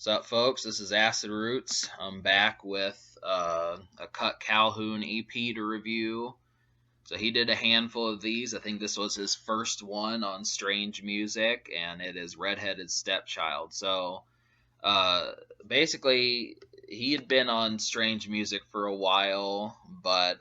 What's up, folks? This is Acid Roots. I'm back with a Kutt Calhoun EP to review. So he did a handful of these. I think this was his first one on Strange Music, and it is Redheaded Stepchild. So uh, basically, he had been on Strange Music for a while, but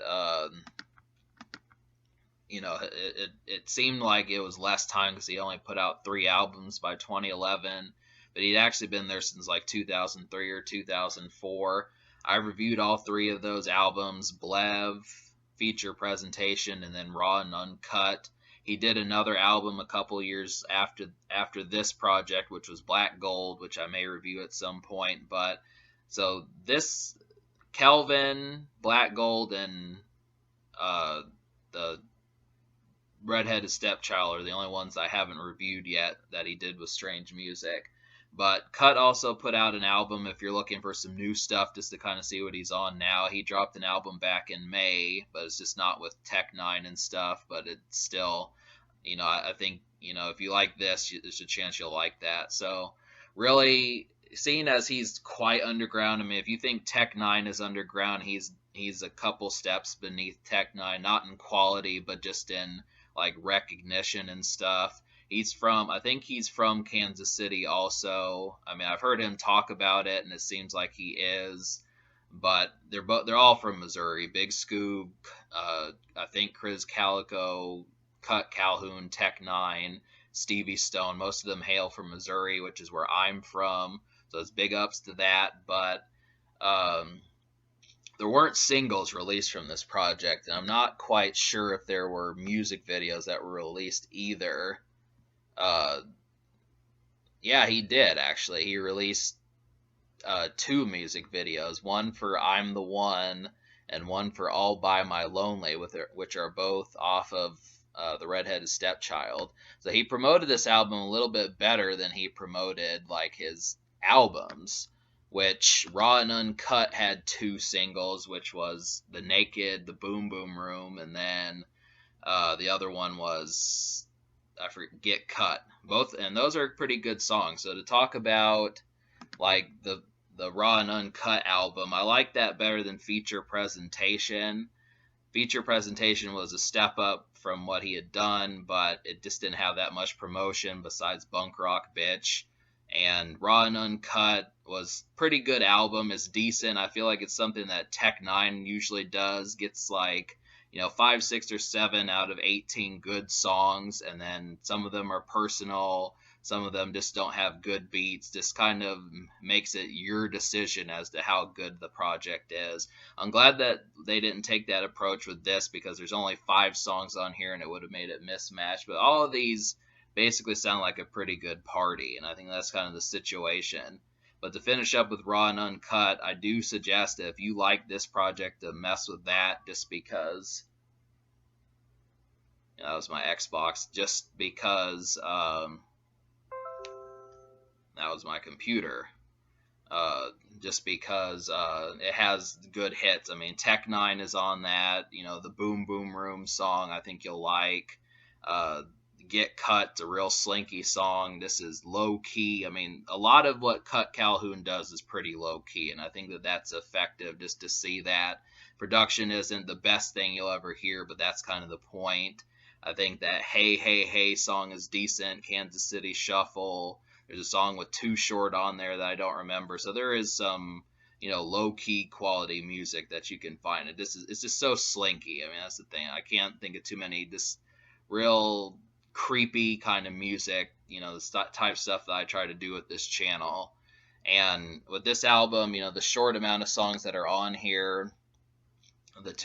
it seemed like it was less time because he only put out 3 albums by 2011, but he'd actually been there since like 2003 or 2004. I reviewed all 3 of those albums: Blev, Feature Presentation, and then Raw and Uncut. He did another album a couple years after this project, which was Black Gold, which I may review at some point. But so this Kelvin, Black Gold, and the Redheaded Stepchild are the only ones I haven't reviewed yet that he did with Strange Music. But Kutt also put out an album if you're looking for some new stuff just to kind of see what he's on now. He dropped an album back in May, but it's just not with Tech Nine and stuff. But it's still, I think, if you like this, there's a chance you'll like that. So, really, seeing as he's quite underground, I mean, if you think Tech Nine is underground, he's a couple steps beneath Tech Nine, not in quality, but just in like recognition and stuff. I think he's from Kansas City also. I mean, I've heard him talk about it, and it seems like he is. But they're all from Missouri. Big Scoob, I think Chris Calico, Kutt Calhoun, Tech Nine, Stevie Stone. Most of them hail from Missouri, which is where I'm from. So it's big ups to that. But um, there weren't singles released from this project, and I'm not quite sure if there were music videos that were released either. Uh, yeah, he did actually. He released 2 music videos, one for "I'm the One" and one for "All by My Lonely," which are both off of the Redheaded Stepchild. So he promoted this album a little bit better than he promoted like his albums, which Raw and Uncut had 2 singles, which was "The Naked," "The Boom Boom Room," and then the other one was, I forget, "Get Cut." Both, and those are pretty good songs. So to talk about like the Raw and Uncut album, I like that better than Feature Presentation. Feature Presentation was a step up from what he had done, but it just didn't have that much promotion besides Bunk Rock Bitch. And Raw and Uncut was pretty good album. It's decent. I feel like it's something that Tech Nine usually does. Gets like, 5, 6, or 7 out of 18 good songs, and then some of them are personal. Some of them just don't have good beats. Just kind of makes it your decision as to how good the project is. I'm glad that they didn't take that approach with this because there's only 5 songs on here and it would have made it mismatched. But all of these basically sound like a pretty good party, and I think that's kind of the situation. But to finish up with Raw and Uncut, I do suggest that if you like this project, to mess with that just because that was my Xbox, just because that was my computer. Just because it has good hits. I mean, Tech Nine is on that. The Boom Boom Room song I think you'll like. Get Cut, a real slinky song. This is low key. I mean, a lot of what Kutt Calhoun does is pretty low key, and I think that that's effective just to see that. Production isn't the best thing you'll ever hear, but that's kind of the point. I think that Hey Hey Hey song is decent. Kansas City Shuffle. There's a song with Too Short on there that I don't remember. So there is some, low key quality music that you can find. It's just so slinky. I mean, that's the thing. I can't think of too many just real creepy kind of music, the type stuff that I try to do with this channel. And with this album, the short amount of songs that are on here,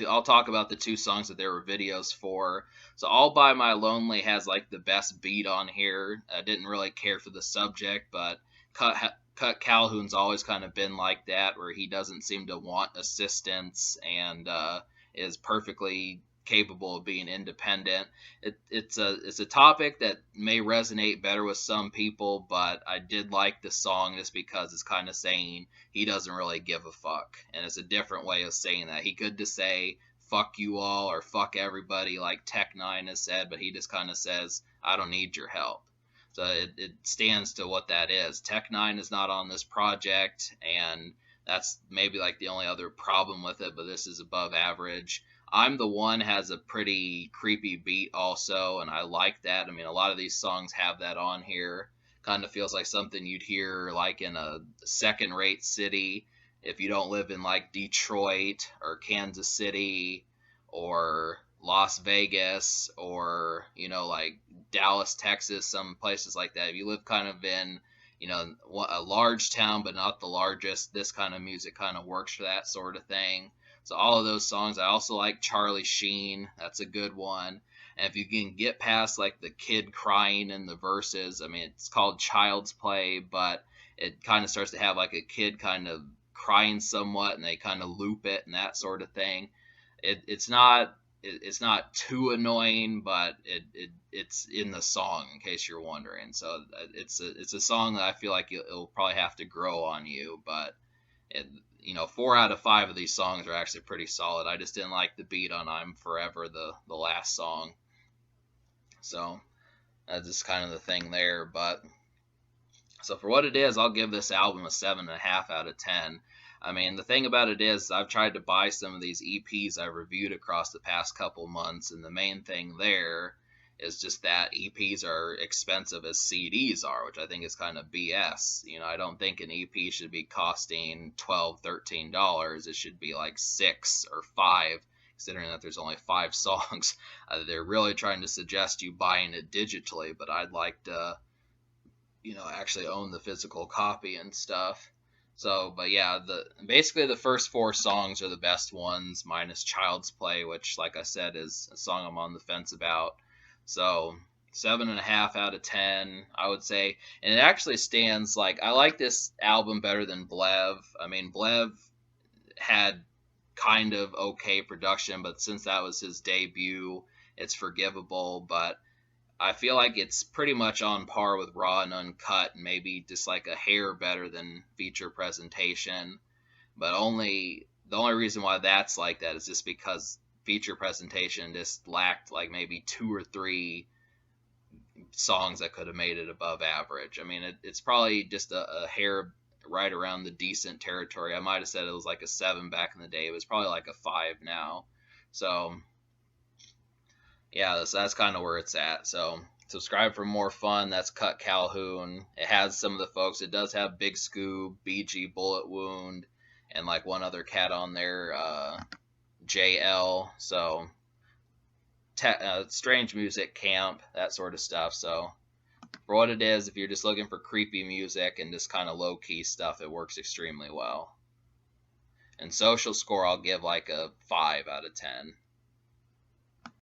I'll talk about the 2 songs that there were videos for. So "All by My Lonely" has like the best beat on here. I didn't really care for the subject, but Kutt Calhoun's always kind of been like that, where he doesn't seem to want assistance and is perfectly capable of being independent. It's a topic that may resonate better with some people, but I did like the song just because it's kind of saying he doesn't really give a fuck, and it's a different way of saying that. He could just say "fuck you all" or "fuck everybody" like Tech Nine has said, but he just kind of says, "I don't need your help." So it stands to what that is. Tech Nine is not on this project, and that's maybe like the only other problem with it, but this is above average. I'm the One has a pretty creepy beat also, and I like that. I mean, a lot of these songs have that on here. Kind of feels like something you'd hear like in a second rate city if you don't live in like Detroit or Kansas City or Las Vegas or, like Dallas, Texas, some places like that. If you live kind of in, a large town but not the largest, this kind of music kind of works for that sort of thing. So all of those songs. I also like Charlie Sheen. That's a good one. And if you can get past like the kid crying in the verses, I mean, it's called Child's Play, but it kind of starts to have like a kid kind of crying somewhat, and they kind of loop it and that sort of thing. It's not too annoying, but it's in the song in case you're wondering. So it's a song that I feel like it'll probably have to grow on you, but it, 4 out of 5 of these songs are actually pretty solid. I just didn't like the beat on "I'm Forever," the last song. So that's just kind of the thing there. But so for what it is, I'll give this album a 7.5 out of 10. I mean, the thing about it is, I've tried to buy some of these EPs I've reviewed across the past couple months, and the main thing there is just that EPs are expensive as CDs are, which I think is kind of BS. I don't think an EP should be costing $12, $13. It should be like 6 or 5, considering that there's only 5 songs. They're really trying to suggest you buying it digitally, but I'd like to actually own the physical copy and stuff. So, but yeah, basically the first 4 songs are the best ones, minus Child's Play, which, like I said, is a song I'm on the fence about. So 7.5 out of 10, I would say. And it actually stands like, I like this album better than Blev. I mean, Blev had kind of okay production, but since that was his debut, it's forgivable. But I feel like it's pretty much on par with Raw and Uncut, and maybe just like a hair better than Feature Presentation. But the only reason why that's like that is just because Feature Presentation just lacked like maybe 2 or 3 songs that could have made it above average. I mean, it's probably just a hair right around the decent territory. I might have said it was like a 7 back in the day. It was probably like a 5 now. So yeah, that's kind of where it's at. So subscribe for more fun. That's Kutt Calhoun. It has some of the folks. It does have Big Scoob, BG, Bullet Wound, and like one other cat on there, JL. So strange music, camp, that sort of stuff. So for what it is, if you're just looking for creepy music and just kind of low key stuff, it works extremely well. And Social Score, I'll give like a 5 out of 10.